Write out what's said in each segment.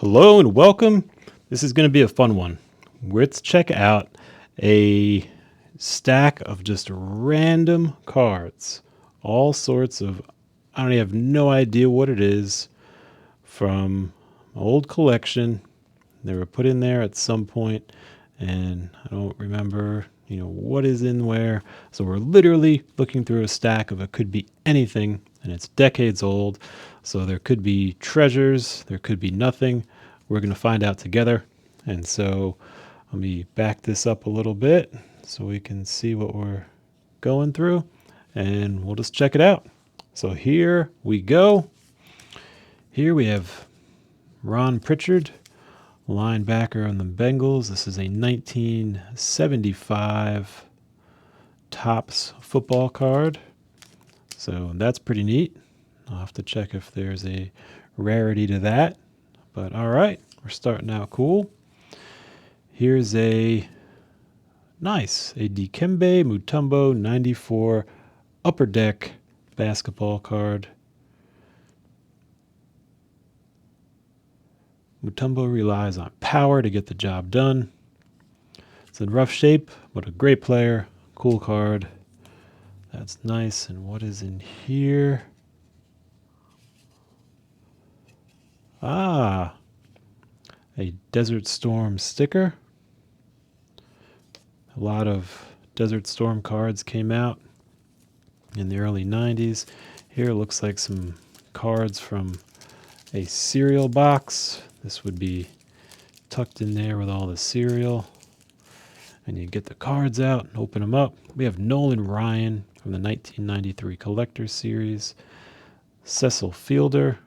Hello and welcome. This is going to be a fun one. Let's check out a stack of just random cards. All sorts of, I don't have no idea what it is, from an old collection. They were put in there at some point, and I don't remember, what is in where. So we're literally looking through a stack of, it could be anything, and it's decades old. So there could be treasures, there could be nothing. We're going to find out together. And so let me back this up a little bit so we can see what we're going through, and we'll just check it out. So here we go. Here we have Ron Pritchard, linebacker on the Bengals. This is a 1975 Topps football card. So that's pretty neat. I'll have to check if there's a rarity to that. But all right, we're starting out cool. Here's a Dikembe Mutombo 94 Upper Deck basketball card. Mutombo relies on power to get the job done. It's in rough shape, but a great player. Cool card. That's nice. And what is in here? A Desert Storm sticker. A lot of Desert Storm cards came out in the early 90s. Here looks like some cards from a cereal box. This would be tucked in there with all the cereal. And you get the cards out and open them up. We have Nolan Ryan from the 1993 Collector Series, Cecil Fielder,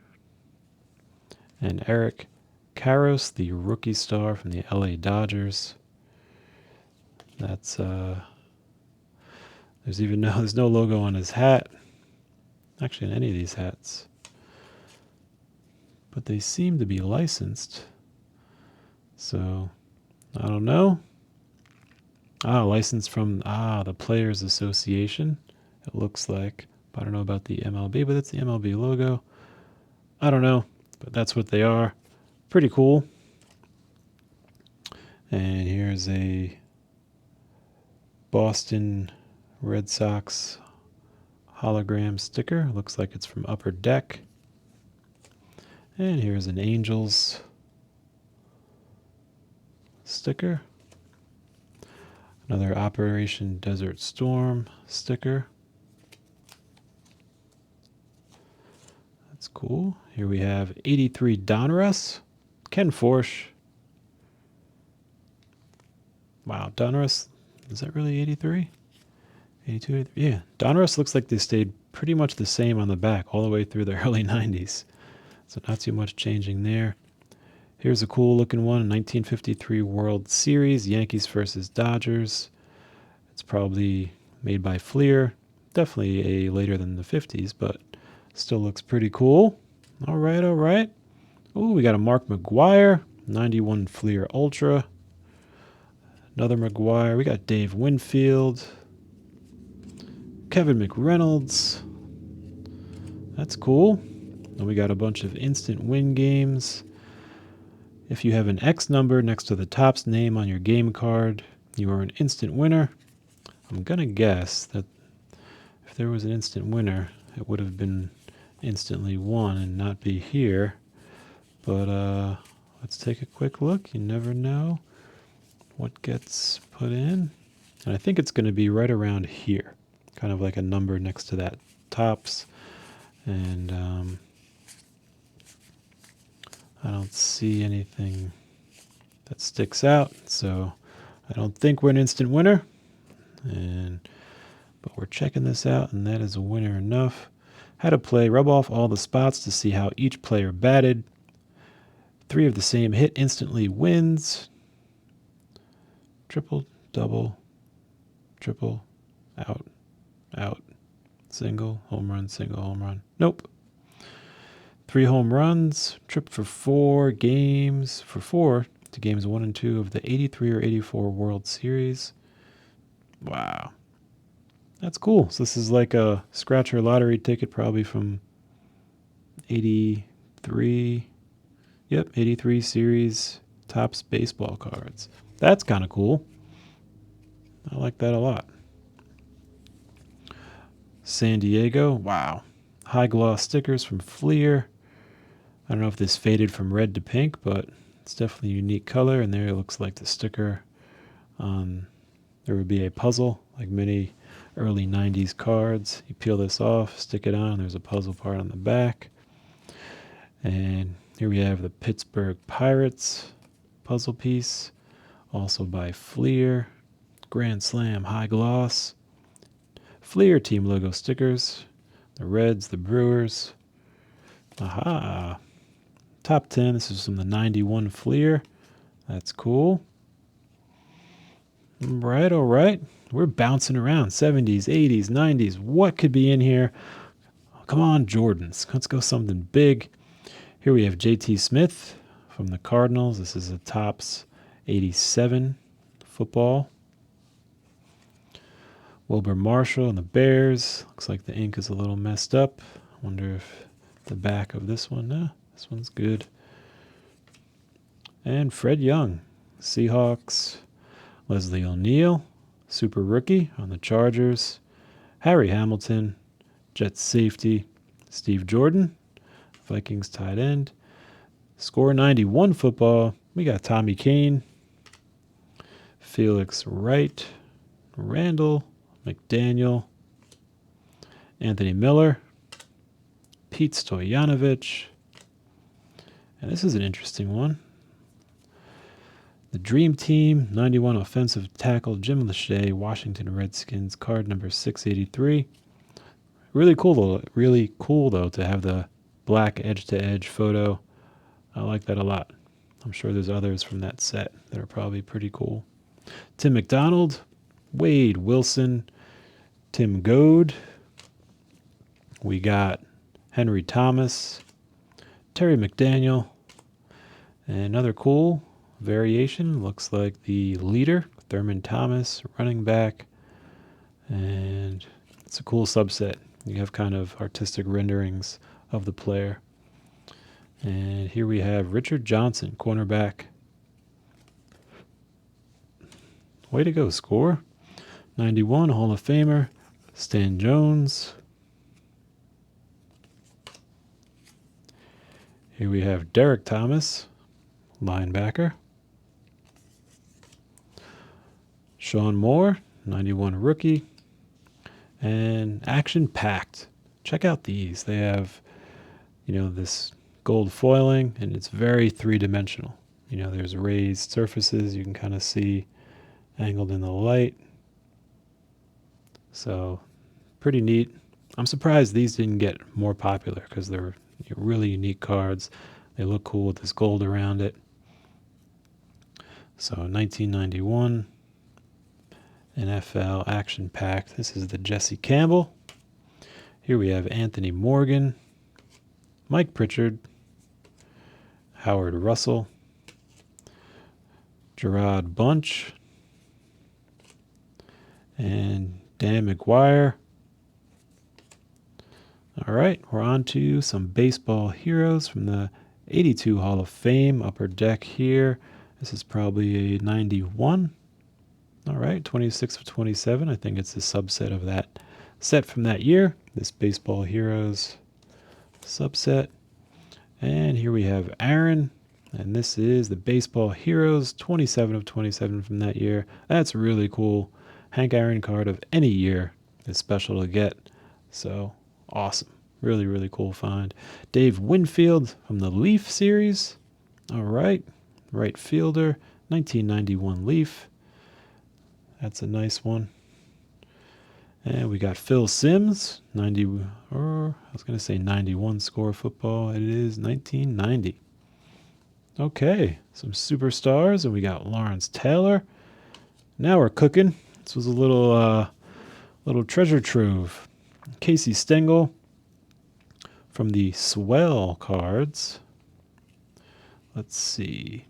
and Eric Karros, the rookie star from the LA Dodgers. That's there's no logo on his hat. Actually, on any of these hats. But they seem to be licensed. So, I don't know. Licensed from the Players Association, it looks like. I don't know about the MLB, but it's the MLB logo. I don't know, but that's what they are. Pretty cool. And here's a Boston Red Sox hologram sticker. Looks like it's from Upper Deck. And here's an Angels sticker. Another Operation Desert Storm sticker. That's cool. Here we have 83 Donruss, Ken Forsch. Wow, Donruss, is that really 83? 82, 83? Yeah, Donruss looks like they stayed pretty much the same on the back all the way through the early 90s. So not too much changing there. Here's a cool looking one, 1953 World Series, Yankees versus Dodgers. It's probably made by Fleer. Definitely a later than the 50s, but still looks pretty cool. All right. Oh, we got a Mark McGwire, 91 Fleer Ultra. Another McGwire. We got Dave Winfield. Kevin McReynolds. That's cool. And we got a bunch of instant win games. If you have an X number next to the Topps name on your game card, you are an instant winner. I'm going to guess that if there was an instant winner, it would have been instantly won and not be here. But let's take a quick look. You never know what gets put in. And I think it's going to be right around here, kind of like a number next to that Topps. And I don't see anything that sticks out, so I don't think we're an instant winner. But we're checking this out, and that is a winner enough. How to play: rub off all the spots to see how each player batted. 3 of the same hit instantly wins. Triple, double, triple, out, single, home run, single, home run. Nope. 3 home runs, trip for 4 games, to games 1 and 2 of the 83 or 84 World Series. Wow. That's cool. So this is like a scratcher lottery ticket, probably from 83. Yep, 83 series Topps baseball cards. That's kind of cool. I like that a lot. San Diego. Wow. High gloss stickers from Fleer. I don't know if this faded from red to pink, but it's definitely a unique color. And there it looks like the sticker on, there would be a puzzle, like many early 90s cards. You peel this off, stick it on, there's a puzzle part on the back. And here we have the Pittsburgh Pirates puzzle piece, also by Fleer. Grand Slam high gloss. Fleer team logo stickers. The Reds, the Brewers. Aha. Top 10. This is from the 91 Fleer. That's cool. All right. We're bouncing around. 70s, 80s, 90s. What could be in here? Come on, Jordans. Let's go something big. Here we have JT Smith from the Cardinals. This is a Topps 87 football. Wilbur Marshall and the Bears. Looks like the ink is a little messed up. I wonder if the back of this one, this one's good. And Fred Young, Seahawks. Leslie O'Neal, super rookie on the Chargers. Harry Hamilton, Jets safety. Steve Jordan, Vikings tight end. Score 91 football. We got Tommy Kane, Felix Wright, Randall McDaniel, Anthony Miller, Pete Stoyanovich. And this is an interesting one. The Dream Team, 91 offensive tackle, Jim Lachey, Washington Redskins, card number 683. Really cool though to have the black edge-to-edge photo. I like that a lot. I'm sure there's others from that set that are probably pretty cool. Tim McDonald, Wade Wilson, Tim Goad. We got Henry Thomas, Terry McDaniel, and another cool variation. Looks like the leader, Thurman Thomas, running back. And it's a cool subset. You have kind of artistic renderings of the player. And here we have Richard Johnson, cornerback. Way to go, score. 91, Hall of Famer, Stan Jones. Here we have Derek Thomas, linebacker. Sean Moore, 91 rookie. And Action Packed. Check out these. They have, this gold foiling, and it's very three-dimensional. There's raised surfaces you can kind of see angled in the light. So, pretty neat. I'm surprised these didn't get more popular because they're really unique cards. They look cool with this gold around it. So, 1991 NFL Action Packed. This is the Jesse Campbell. Here we have Anthony Morgan, Mike Pritchard, Howard Russell, Gerard Bunch, and Dan McGuire. All right, we're on to some baseball heroes from the 82 Hall of Fame, upper deck here. This is probably a 91. All right, 26 of 27. I think it's a subset of that set from that year, this Baseball Heroes subset. And here we have Aaron, and this is the Baseball Heroes, 27 of 27 from that year. That's really cool. Hank Aaron card of any year is special to get. So awesome. Really, really cool find. Dave Winfield from the Leaf series. All right, right fielder, 1991 Leaf. That's a nice one. And we got Phil Simms, 91 score football. It is 1990. Okay, some superstars, and we got Lawrence Taylor. Now we're cooking. This was a little treasure trove. Casey Stengel from the Swell cards. Let's see.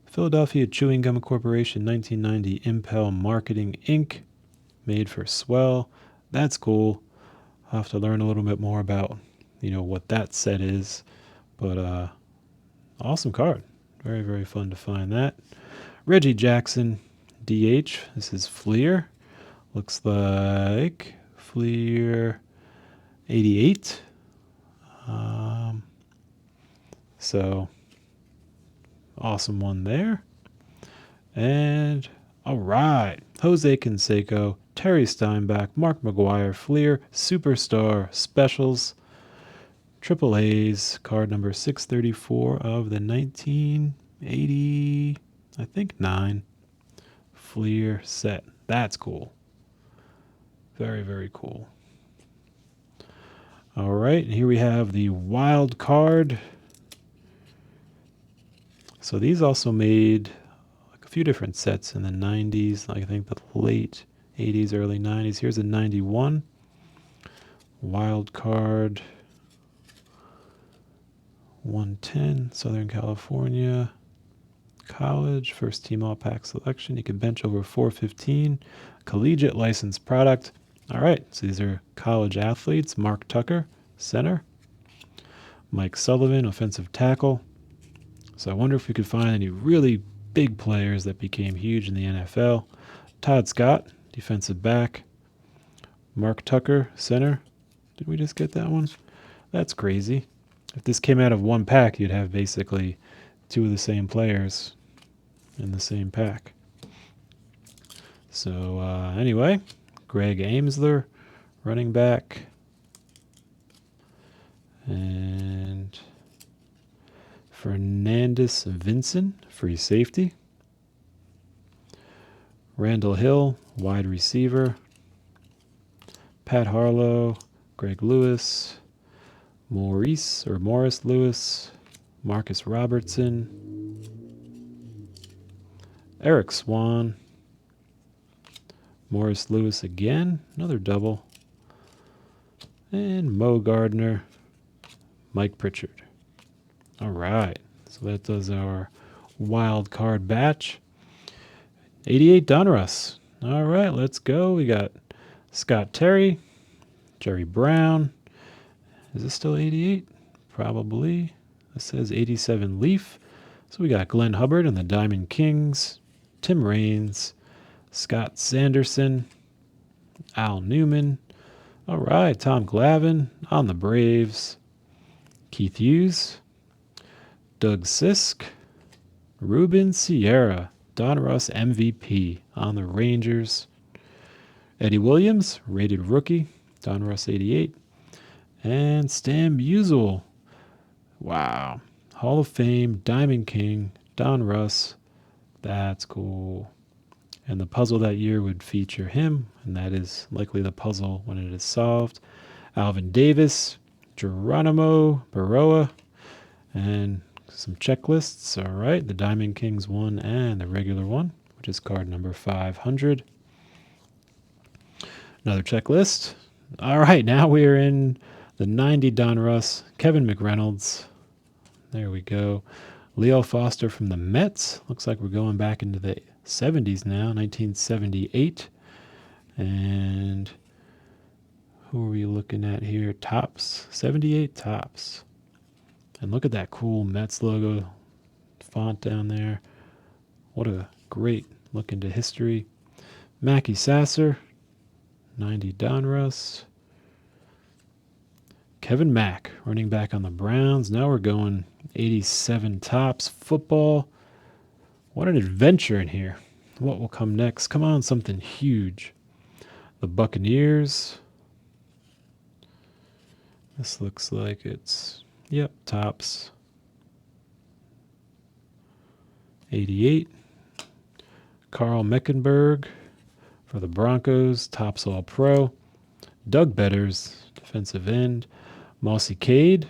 Philadelphia Chewing Gum Corporation, 1990 Impel Marketing Inc. Made for Swell. That's cool. I'll have to learn a little bit more about, what that set is. But Awesome card. Very, very fun to find that. Reggie Jackson, DH. This is Fleer. Looks like Fleer 88. So, awesome one there. And, all right. Jose Canseco, Terry Steinbach, Mark McGuire, Fleer, Superstar Specials. Triple A's, card number 634 of the 1980, I think 9 Fleer set. That's cool. Very, very cool. All right, and here we have the wild card. So these also made like a few different sets in the 90s, like I think the late 80s, early 90s. Here's a 91 wild card. 110, Southern California College, first team all pack selection. You can bench over 415. Collegiate licensed product. All right, so these are college athletes. Mark Tucker, center. Mike Sullivan, offensive tackle. So I wonder if we could find any really big players that became huge in the NFL. Todd Scott, defensive back. Mark Tucker, center. Did we just get that one? That's crazy. If this came out of one pack, you'd have basically two of the same players in the same pack. So anyway, Greg Amesler, running back. And Fernandez Vincent, free safety. Randall Hill, wide receiver. Pat Harlow, Greg Lewis, Morris Lewis, Marcus Robertson, Eric Swan, Morris Lewis again, another double, and Mo Gardner, Mike Pritchard. All right, so that does our wild card batch. 88 Donruss. All right, let's go. We got Scott Terry, Jerry Brown. Is this still 88? Probably. This says 87 Leaf. So we got Glenn Hubbard and the Diamond Kings, Tim Raines, Scott Sanderson, Al Newman. All right, Tom Glavine on the Braves, Keith Hughes, Doug Sisk, Ruben Sierra, Donruss MVP on the Rangers, Eddie Williams, rated rookie, Donruss 88, and Stan Musial. Wow. Hall of Fame, Diamond King, Donruss. That's cool. And the puzzle that year would feature him, and that is likely the puzzle when it is solved. Alvin Davis, Geronimo Baroa, and some checklists. All right, the Diamond Kings one and the regular one, which is card number 500. Another checklist. All right, now we are in the 90 Donruss, Kevin McReynolds. There we go. Leo Foster from the Mets. Looks like we're going back into the 70s now, 1978. And who are we looking at here? Topps, 78 Topps. And look at that cool Mets logo font down there. What a great look into history. Mackie Sasser, 90 Donruss. Kevin Mack, running back on the Browns. Now we're going 87 Topps football. What an adventure in here. What will come next? Come on, something huge. The Buccaneers. This looks like it's, yep, Topps. 88. Carl Meckenberg for the Broncos, Topps All-Pro. Doug Betters, defensive end. Mossy Cade.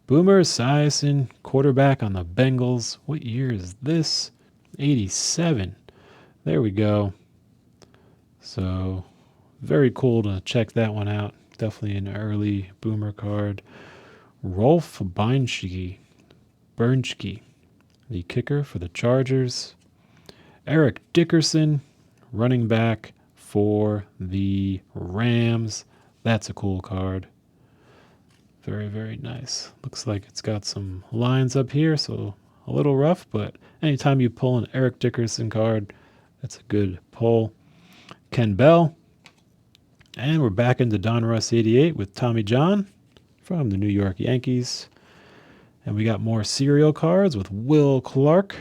Boomer Esiason, quarterback on the Bengals. What year is this? 87. There we go. So, very cool to check that one out. Definitely an early Boomer card. Rolf Bernschke, the kicker for the Chargers. Eric Dickerson, running back for the Rams. That's a cool card. Very, very nice. Looks like it's got some lines up here, so a little rough, but anytime you pull an Eric Dickerson card, that's a good pull. Ken Bell. And we're back into Donruss 88 with Tommy John from the New York Yankees. And we got more serial cards with Will Clark,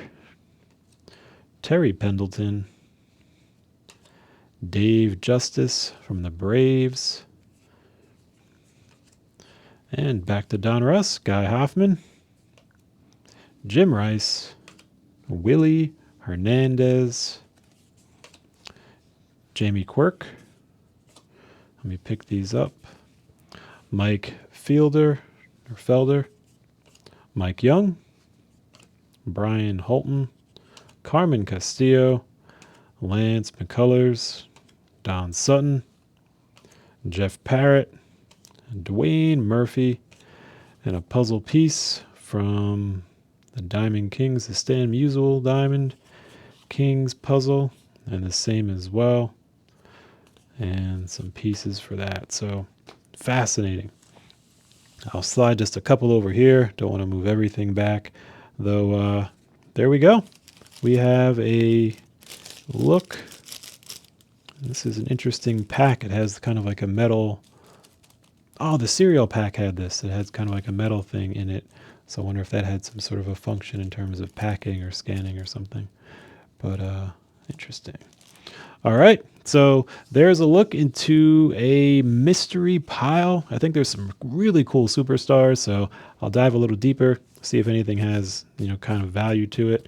Terry Pendleton, Dave Justice from the Braves. And back to Donruss, Guy Hoffman, Jim Rice, Willie Hernandez, Jamie Quirk. Let me pick these up. Mike Felder, Mike Young, Brian Holton, Carmen Castillo, Lance McCullers, Don Sutton, Jeff Parrott, Dwayne Murphy, and a puzzle piece from the Diamond Kings, the Stan Musial Diamond Kings puzzle, and the same as well, and some pieces for that. So fascinating. I'll slide just a couple over here. Don't want to move everything back, though. There we go. We have a look. This is an interesting pack. It has kind of like a metal. Oh, the cereal pack had this. It has kind of like a metal thing in it. So I wonder if that had some sort of a function in terms of packing or scanning or something. But interesting. All right, so there's a look into a mystery pile. I think there's some really cool superstars, so I'll dive a little deeper, see if anything has, kind of value to it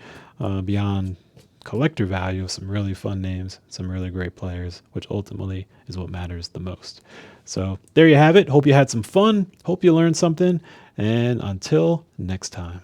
beyond collector value of some really fun names, some really great players, which ultimately is what matters the most. So there you have it. Hope you had some fun. Hope you learned something. And until next time.